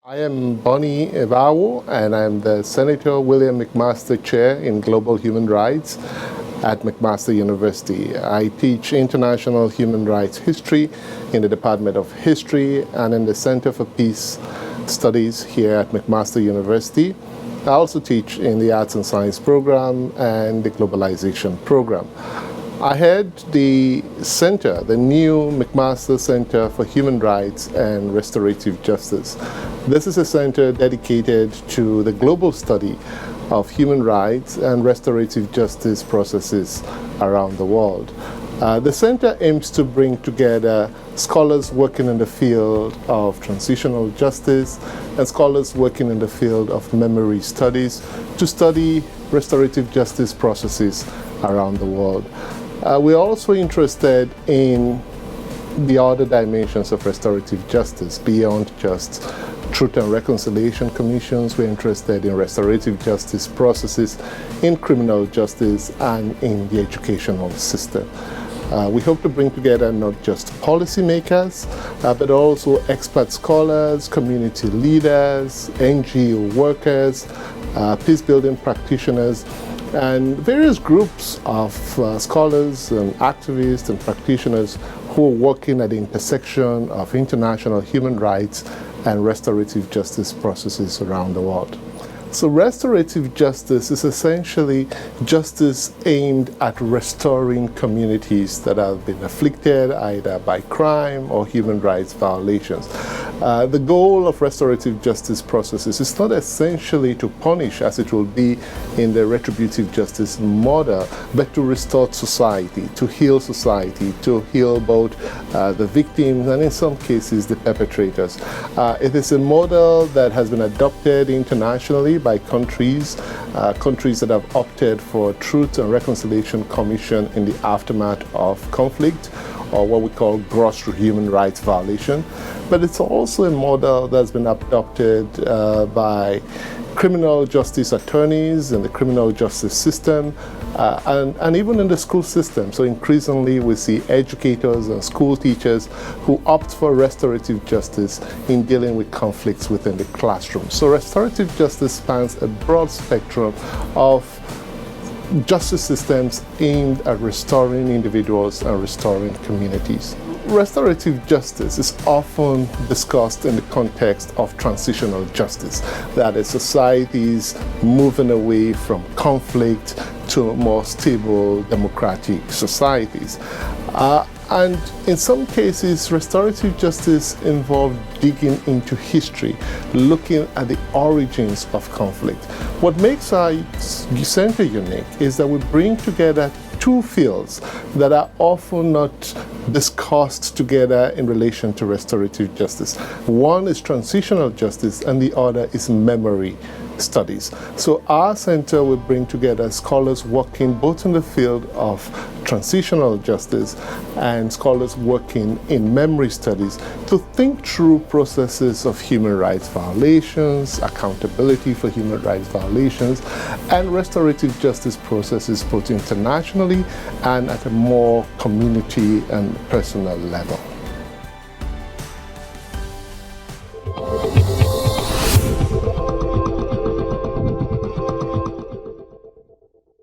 I am Bonny Ibhawoh, and I'm the Senator William McMaster Chair in Global Human Rights at McMaster University. I teach international human rights history in the Department of History and in the Center for Peace Studies here at McMaster University. I also teach in the Arts and Science program and the Globalization program. I head the center, the new McMaster Center for Human Rights and Restorative Justice. This is a center dedicated to the global study of human rights and restorative justice processes around the world. The center aims to bring together scholars working in the field of transitional justice and scholars working in the field of memory studies to study restorative justice processes around the world. We're also interested in the other dimensions of restorative justice beyond just truth and reconciliation commissions. We're interested in restorative justice processes in criminal justice and in the educational system. We hope to bring together not just policymakers, but also expert scholars, community leaders, NGO workers, peace-building practitioners, and various groups of scholars and activists and practitioners who are working at the intersection of international human rights and restorative justice processes around the world. So restorative justice is essentially justice aimed at restoring communities that have been afflicted either by crime or human rights violations. The goal of restorative justice processes is not essentially to punish, as it will be in the retributive justice model, but to restore society, to heal both the victims and in some cases the perpetrators. It is a model that has been adopted internationally by countries that have opted for Truth and Reconciliation Commission in the aftermath of conflict, or what we call gross human rights violation. But it's also a model that's been adopted by criminal justice attorneys in the criminal justice system and even in the school system. So increasingly we see educators and school teachers who opt for restorative justice in dealing with conflicts within the classroom. So restorative justice spans a broad spectrum of justice systems aimed at restoring individuals and restoring communities. Restorative justice is often discussed in the context of transitional justice, that is, societies moving away from conflict to more stable democratic societies. And in some cases, restorative justice involves digging into history, looking at the origins of conflict. What makes our center unique is that we bring together two fields that are often not discussed together in relation to restorative justice. One is transitional justice and the other is memory studies. So our center will bring together scholars working both in the field of transitional justice and scholars working in memory studies to think through processes of human rights violations, accountability for human rights violations, and restorative justice processes both internationally and at a more community and personal level.